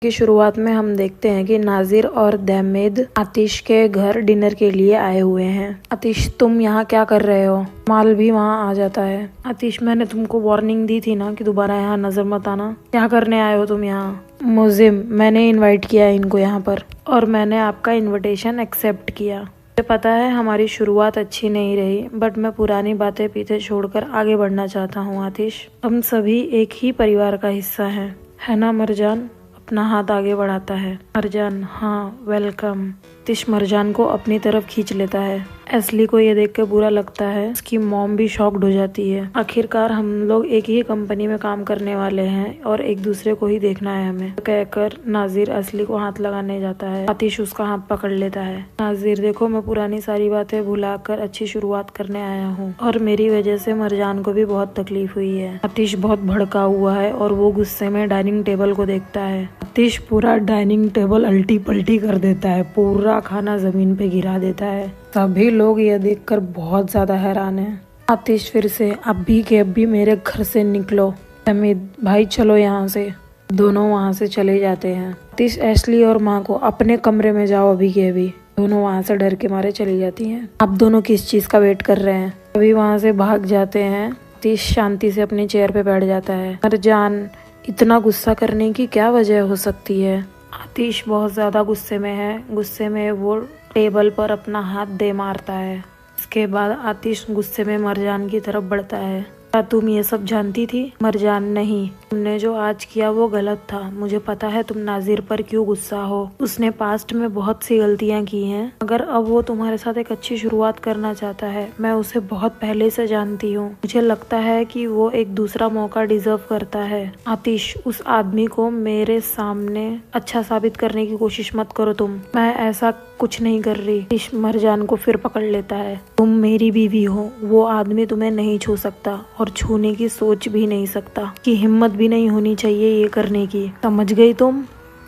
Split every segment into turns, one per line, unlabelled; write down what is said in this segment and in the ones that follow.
की शुरुआत में हम देखते हैं कि नाजिर और दहमेद आतिश के घर डिनर के लिए आए हुए हैं। आतिश, तुम यहाँ क्या कर रहे हो? माल भी वहाँ आ जाता है। आतिश, मैंने तुमको वार्निंग दी थी ना कि दोबारा यहाँ नजर मत आना। क्या करने आए हो तुम यहाँ? मुजिम, मैंने इनवाइट किया है इनको यहाँ पर और मैंने आपका इन्विटेशन एक्सेप्ट किया। मुझे पता है हमारी शुरुआत अच्छी नहीं रही, बट मैं पुरानी बातें पीछे छोड़कर आगे बढ़ना चाहता हूँ। आतिश, हम सभी एक ही परिवार का हिस्सा हैं, है ना? मरजान अपना हाथ आगे बढ़ाता है। मरजान, हाँ वेलकम। आतिश मरजान को अपनी तरफ खींच लेता है। एस्ली को ये देख कर बुरा लगता है। उसकी मॉम भी शॉक्ड हो जाती है। आखिरकार हम लोग एक ही कंपनी में काम करने वाले हैं और एक दूसरे को ही देखना है हमें, कहकर नाजिर एस्ली को हाथ लगाने जाता है। आतिश उसका हाथ पकड़ लेता है। नाजिर, देखो मैं पुरानी सारी बातें भुलाकर अच्छी शुरुआत करने आया हूँ और मेरी वजह से मरजान को भी बहुत तकलीफ हुई है। आतिश बहुत भड़का हुआ है और वो गुस्से में डाइनिंग टेबल को देखता है। आतिश पूरा डाइनिंग टेबल अल्टी पल्टी कर देता है, पूरा खाना जमीन पे गिरा देता है। सभी लोग यह देखकर बहुत ज्यादा हैरान हैं। आतिश फिर से, अभी के अभी मेरे घर से निकलो। हमीद भाई चलो यहाँ से। दोनों वहाँ से चले जाते हैं। आतिश एस्ली और माँ को अपने कमरे में जाओ अभी के अभी। दोनों वहाँ से डर के मारे चली जाती हैं। अब दोनों किस चीज का वेट कर रहे हैं? अभी वहाँ से भाग जाते हैं। आतिश शांति से अपनी चेयर पे बैठ जाता है। मरजान, इतना गुस्सा करने की क्या वजह हो सकती है? आतिश बहुत ज्यादा गुस्से में है। गुस्से में वो टेबल पर अपना हाथ दे मारता है। इसके बाद आतिश गुस्से में मरजान की तरफ बढ़ता है। क्या तुम ये सब जानती थी? मरजान, नहीं, तुमने जो आज किया वो गलत था। मुझे पता है तुम नाजिर पर क्यों गुस्सा हो। उसने पास्ट में बहुत सी गलतियां की हैं, मगर अब वो तुम्हारे साथ एक अच्छी शुरुआत करना चाहता है। मैं उसे बहुत पहले से जानती हूँ। मुझे लगता है कि वो एक दूसरा मौका डिजर्व करता है। आतिश, उस आदमी को मेरे सामने अच्छा साबित करने की कोशिश मत करो तुम। मैं ऐसा कुछ नहीं कर रही। आतिश मरजान को फिर पकड़ लेता है। तुम मेरी बीवी हो, वो आदमी तुम्हें नहीं छू सकता और छूने की सोच भी नहीं सकता, कि हिम्मत भी नहीं होनी चाहिए ये करने की। समझ गई तुम?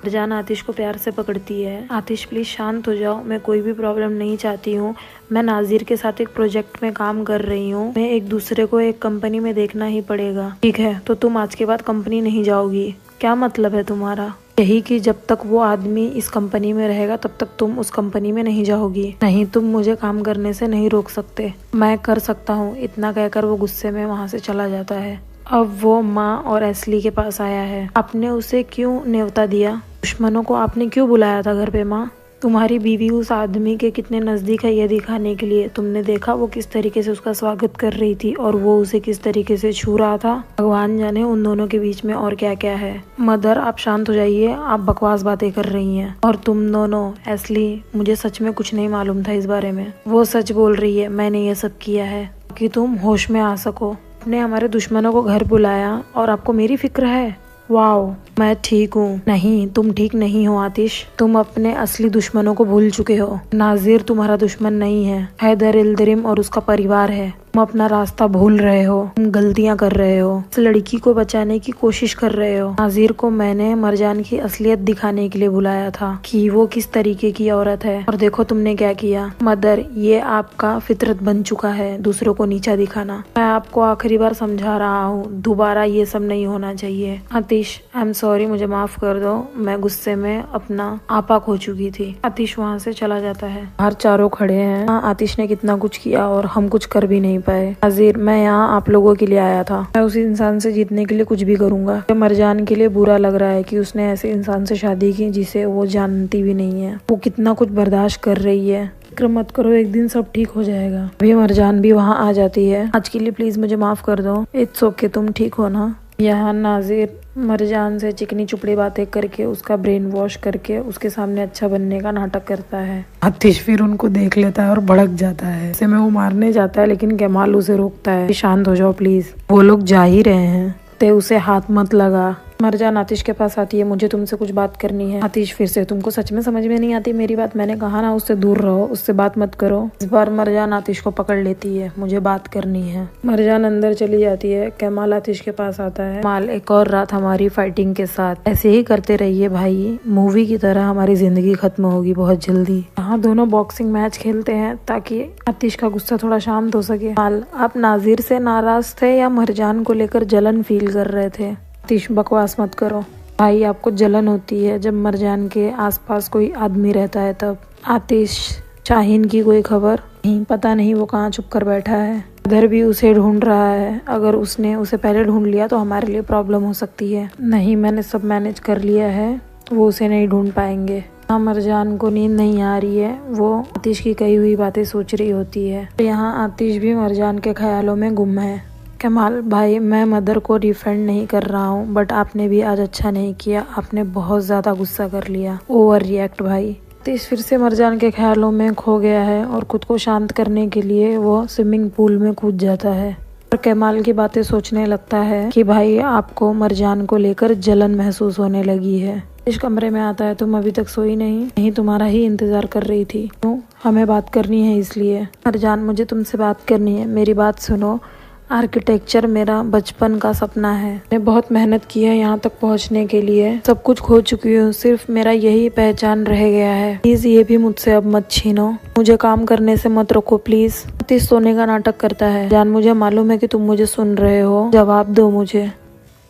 मरजान आतिश को प्यार से पकड़ती है। आतिश प्लीज शांत हो जाओ, मैं कोई भी प्रॉब्लम नहीं चाहती हूँ। मैं नाजिर के साथ एक प्रोजेक्ट में काम कर रही हूँ। मैं एक दूसरे को एक कंपनी में देखना ही पड़ेगा। ठीक है, तो तुम आज के बाद कंपनी नहीं जाओगी? क्या मतलब है तुम्हारा? यही कि जब तक वो आदमी इस कंपनी में रहेगा तब तक तुम उस कंपनी में नहीं जाओगी। नहीं, तुम मुझे काम करने से नहीं रोक सकते। मैं कर सकता हूँ। इतना कहकर वो गुस्से में वहाँ से चला जाता है। अब वो माँ और एस्ली के पास आया है। आपने उसे क्यों न्योता दिया? दुश्मनों को आपने क्यों बुलाया था घर पे? माँ, तुम्हारी बीवी उस आदमी के कितने नजदीक है ये दिखाने के लिए। तुमने देखा वो किस तरीके से उसका स्वागत कर रही थी और वो उसे किस तरीके से छू रहा था। भगवान जाने उन दोनों के बीच में और क्या क्या है। मदर, आप शांत हो जाइए, आप बकवास बातें कर रही हैं। और तुम दोनों, एस्ली, मुझे सच में कुछ नहीं मालूम था इस बारे में। वो सच बोल रही है, मैंने ये सब किया है कि तुम होश में आ सको। आपने हमारे दुश्मनों को घर बुलाया और आपको मेरी फिक्र है। वाओ, मैं ठीक हूँ। नहीं, तुम ठीक नहीं हो आतिश। तुम अपने असली दुश्मनों को भूल चुके हो। नाजिर तुम्हारा दुश्मन नहीं है, हैदर इल्दिरिम और उसका परिवार है। तुम अपना रास्ता भूल रहे हो, तुम गलतियां कर रहे हो। इस लड़की को बचाने की कोशिश कर रहे हो। नाजिर को मैंने मरजान की असलियत दिखाने के लिए बुलाया था कि वो किस तरीके की औरत है, और देखो तुमने क्या किया। मदर, ये आपका फितरत बन चुका है दूसरों को नीचा दिखाना। मैं आपको आखिरी बार समझा रहा हूँ, दोबारा ये सब नहीं होना चाहिए। आतिश, आई एम सॉरी, मुझे माफ कर दो। मैं गुस्से में अपना आपा खो चुकी थी। आतिश वहाँ से चला जाता है। बाहर चारों खड़े हैं। आतिश ने कितना कुछ किया और हम कुछ कर भी नहीं पाए। नाजिर, मैं यहाँ आप लोगों के लिए आया था। मैं उस इंसान से जीतने के लिए कुछ भी करूंगा। मरजान के लिए बुरा लग रहा है कि उसने ऐसे इंसान से शादी की जिसे वो जानती भी नहीं है। वो कितना कुछ बर्दाश्त कर रही है। फिक्र मत करो, एक दिन सब ठीक हो जाएगा। अभी मरजान भी वहाँ आ जाती है। आज के लिए प्लीज मुझे माफ कर दो। इट्स ओके, तुम ठीक हो ना? यहाँ नाजिर मरजान से चिकनी चुपड़ी बातें करके उसका ब्रेन वॉश करके उसके सामने अच्छा बनने का नाटक करता है। आतिश फिर उनको देख लेता है और भड़क जाता है। ऐसे में वो मारने जाता है लेकिन कमाल उसे रोकता है। शांत हो जाओ प्लीज, वो लोग जा ही रहे हैं, ते उसे हाथ मत लगा। मरजान आतिश के पास आती है। मुझे तुमसे कुछ बात करनी है। आतिश फिर से, तुमको सच में समझ में नहीं आती मेरी बात? मैंने कहा ना उससे दूर रहो, उससे बात मत करो। इस बार मरजान आतिश को पकड़ लेती है। मुझे बात करनी है। मरजान अंदर चली जाती है। कमाल आतिश के पास आता है। कमाल, एक और रात हमारी फाइटिंग के साथ ऐसे ही करते रहिए भाई, मूवी की तरह हमारी जिंदगी खत्म होगी बहुत जल्दी। यहाँ दोनों बॉक्सिंग मैच खेलते हैं ताकि आतिश का गुस्सा थोड़ा शांत हो सके। कमाल, आप नाजिर से नाराज थे या मरजान को लेकर जलन फील कर रहे थे? आतिश, बकवास मत करो। भाई आपको जलन होती है जब मरजान के आसपास कोई आदमी रहता है तब। आतिश, शाहीन की कोई खबर नहीं, पता नहीं वो कहाँ छुप कर बैठा है। इधर भी उसे ढूंढ रहा है, अगर उसने उसे पहले ढूंढ लिया तो हमारे लिए प्रॉब्लम हो सकती है। नहीं, मैंने सब मैनेज कर लिया है, वो उसे नहीं ढूंढ पाएंगे। यहाँ मरजान को नींद नहीं आ रही है, वो आतिश की कही हुई बातें सोच रही होती है। यहाँ आतिश भी मरजान के ख्यालों में गुम है। कमाल भाई, मैं मदर को डिफेंड नहीं कर रहा हूँ, बट आपने भी आज अच्छा नहीं किया, आपने बहुत ज़्यादा गुस्सा कर लिया, ओवर रिएक्ट भाई। आतिश फिर से मरजान के ख्यालों में खो गया है और खुद को शांत करने के लिए वो स्विमिंग पूल में कूद जाता है और कमाल की बातें सोचने लगता है कि भाई आपको मरजान को लेकर जलन महसूस होने लगी है। इस कमरे में आता है, तुम अभी तक सोई नहीं, तुम्हारा ही इंतजार कर रही थी। क्यों? हमें बात करनी है इसलिए। मरजान, मुझे तुमसे बात करनी है, मेरी बात सुनो। आर्किटेक्चर मेरा बचपन का सपना है, मैंने बहुत मेहनत की है यहाँ तक पहुँचने के लिए, सब कुछ खो चुकी हूँ, सिर्फ मेरा यही पहचान रह गया है। प्लीज ये भी मुझसे अब मत छीनो, मुझे काम करने से मत रोको प्लीज। आतिश सोने का नाटक करता है। जान, मुझे मालूम है कि तुम मुझे सुन रहे हो, जवाब दो मुझे।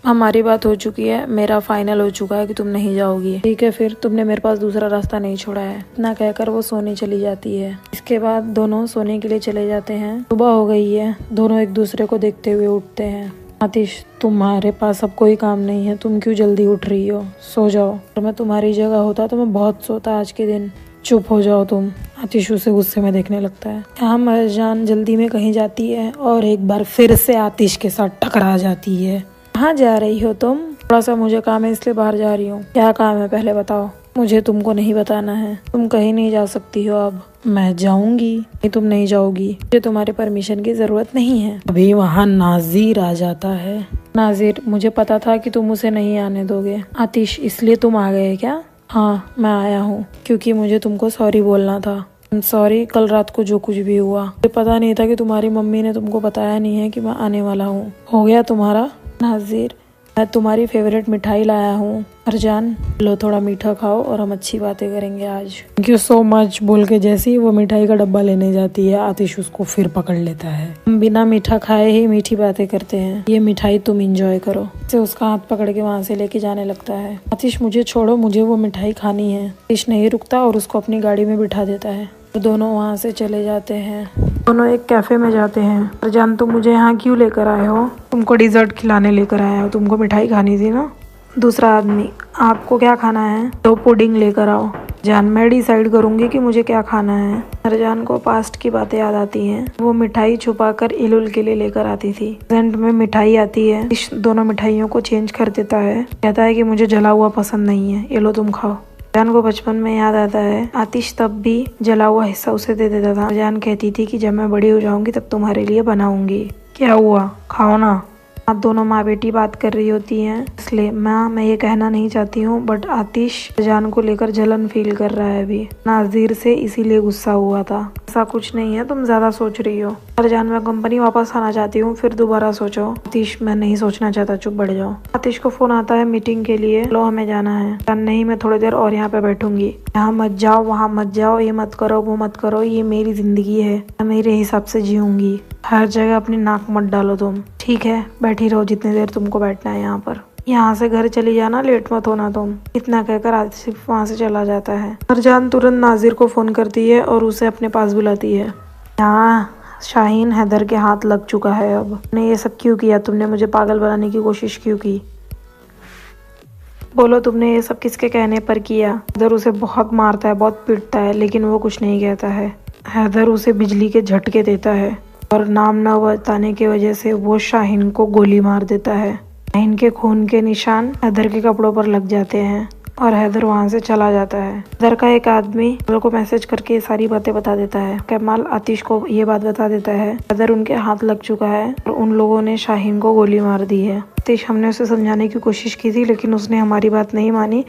हमारी बात हो चुकी है, मेरा फाइनल हो चुका है कि तुम नहीं जाओगी। ठीक है फिर, तुमने मेरे पास दूसरा रास्ता नहीं छोड़ा है। इतना कहकर वो सोने चली जाती है। इसके बाद दोनों सोने के लिए चले जाते हैं। सुबह हो गई है, दोनों एक दूसरे को देखते हुए उठते हैं। आतिश, तुम्हारे पास अब कोई काम नहीं है, तुम क्यों जल्दी उठ रही हो? सो जाओ। अगर मैं तुम्हारी जगह होता तो मैं बहुत सोता आज के दिन। चुप हो जाओ तुम। आतिश उसे गुस्से में देखने लगता है। यहाँ मरजान जल्दी में कहीं जाती है और एक बार फिर से आतिश के साथ टकरा जाती है। कहाँ जा रही हो तुम? थोड़ा सा मुझे काम है इसलिए बाहर जा रही हूँ। क्या काम है पहले बताओ। मुझे तुमको नहीं बताना है, तुम कहीं नहीं जा सकती हो अब। मैं जाऊंगी। नहीं, तुम नहीं जाओगी, मुझे तुम्हारे परमिशन की जरूरत नहीं है। अभी वहाँ नाजिर आ जाता है। नाजिर, मुझे पता था कि तुम उसे नहीं आने दोगे। आतिश, इसलिए तुम आ गए क्या? हाँ, मैं आया हूँ क्योंकि मुझे तुमको सॉरी बोलना था। सॉरी, कल रात को जो कुछ भी हुआ, मुझे पता नहीं था कि तुम्हारी मम्मी ने तुमको बताया नहीं है कि मैं आने वाला हूँ। हो गया तुम्हारा? नाजिर, मैं तुम्हारी फेवरेट मिठाई लाया हूँ। मरजान, लो थोड़ा मीठा खाओ और हम अच्छी बातें करेंगे आज। थैंक यू सो मच बोल के जैसे ही वो मिठाई का डब्बा लेने जाती है, आतिश उसको फिर पकड़ लेता है। हम बिना मीठा खाए ही मीठी बातें करते हैं, ये मिठाई तुम इंजॉय करो। से उसका हाथ पकड़ के वहाँ से लेके जाने लगता है। आतिश, मुझे छोड़ो, मुझे वो मिठाई खानी है। आतिश नहीं रुकता और उसको अपनी गाड़ी में बिठा देता है। तो दोनों वहाँ से चले जाते हैं। दोनों एक कैफे में जाते हैं। मरजान, तुम मुझे यहाँ क्यों लेकर आए हो? तुमको डिजर्ट खिलाने लेकर आया हो, तुमको मिठाई खानी थी ना। दूसरा आदमी, आपको क्या खाना है? तो पुडिंग लेकर आओ। जान, मैं डिसाइड करूंगी कि मुझे क्या खाना है। मरजान को पास्ट की बातें याद आती हैं। वो मिठाई छुपाकर इलुल के लिए लेकर आती थी। प्रेजेंट में मिठाई आती है, इस दोनों मिठाइयों को चेंज कर देता है। कहता है कि मुझे जला हुआ पसंद नहीं है, ये लो तुम खाओ। जान को बचपन में याद आता है, आतिश तब भी जला हुआ हिस्सा उसे दे देता था। जान कहती थी कि जब मैं बड़ी हो जाऊंगी तब तुम्हारे लिए बनाऊंगी। क्या हुआ, खाओ ना। आप दोनों माँ बेटी बात कर रही होती हैं, इसलिए मैं ये कहना नहीं चाहती हूँ, बट आतिश जान को लेकर जलन फील कर रहा है अभी नाजिर से, इसीलिए गुस्सा हुआ था। ऐसा कुछ नहीं है, तुम ज्यादा सोच रही हो। जान, मैं कंपनी वापस आना चाहती हूँ, फिर दोबारा सोचो। आतिश, मैं नहीं सोचना चाहता, चुप बैठ जाओ। आतिश को फोन आता है मीटिंग के लिए। लो, हमें जाना है। जान, नहीं, मैं थोड़ी देर और यहाँ पे बैठूंगी। यहाँ मत जाओ, वहाँ मत जाओ, ये मत करो, वो मत करो, ये मेरी जिंदगी है, मैं मेरे हिसाब से जीऊंगी। हर जगह अपनी नाक मत डालो तुम। ठीक है, बैठी रहो जितनी देर तुमको बैठना है यहाँ पर। यहाँ से घर चली जाना, लेट मत होना तुम। इतना कहकर आतिश वहाँ से चला जाता है। मरजान तुरंत नाजिर को फोन करती है और उसे अपने पास बुलाती है। यहाँ शाहीन हैदर के हाथ लग चुका है। अब तुमने ये सब क्यों किया? तुमने मुझे पागल बनाने की कोशिश क्यों की? बोलो, तुमने ये सब किसके कहने पर किया? हैदर उसे बहुत मारता है, बहुत पीटता है, लेकिन वो कुछ नहीं कहता है। हैदर उसे बिजली के झटके देता है और नाम न बताने की वजह से वो शाहीन को गोली मार देता है। शाहीन के खून के निशान हैदर के कपड़ों पर लग जाते हैं और हैदर वहाँ से चला जाता है। हैदर का एक आदमी कमाल को मैसेज करके ये सारी बातें बता देता है। कमाल आतिश को ये बात बता देता है, हैदर उनके हाथ लग चुका है और उन लोगों ने शाहीन को गोली मार दी है। आतिश, हमने उसे समझाने की कोशिश की थी, लेकिन उसने हमारी बात नहीं मानी,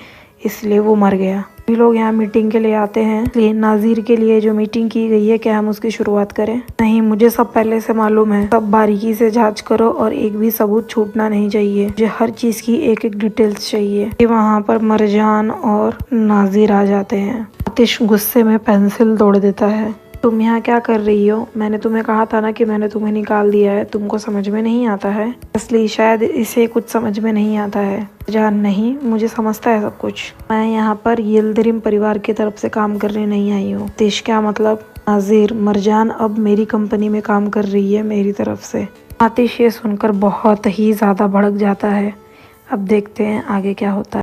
इसलिए वो मर गया। सभी लोग यहाँ मीटिंग के लिए आते हैं, इसलिए नाजिर के लिए जो मीटिंग की गई है, क्या हम उसकी शुरुआत करें? नहीं, मुझे सब पहले से मालूम है, सब बारीकी से जांच करो और एक भी सबूत छूटना नहीं चाहिए। मुझे हर चीज की एक एक डिटेल्स चाहिए। वहाँ पर मरजान और नाजिर आ जाते हैं। आतिश गुस्से में पेंसिल तोड़ देता है। तुम यहाँ क्या कर रही हो? मैंने तुम्हें कहा था ना कि मैंने तुम्हें निकाल दिया है। तुमको समझ में नहीं आता है, इसलिए शायद इसे कुछ समझ में नहीं आता है। जान नहीं, मुझे समझता है सब कुछ। मैं यहाँ पर यिल्दिरिम परिवार की तरफ से काम करने नहीं आई हूँ। आतिश, क्या मतलब? नाजिर, मरजान अब मेरी कंपनी में काम कर रही है मेरी तरफ से। आतिश ये सुनकर बहुत ही ज्यादा भड़क जाता है। अब देखते हैं आगे क्या होता है।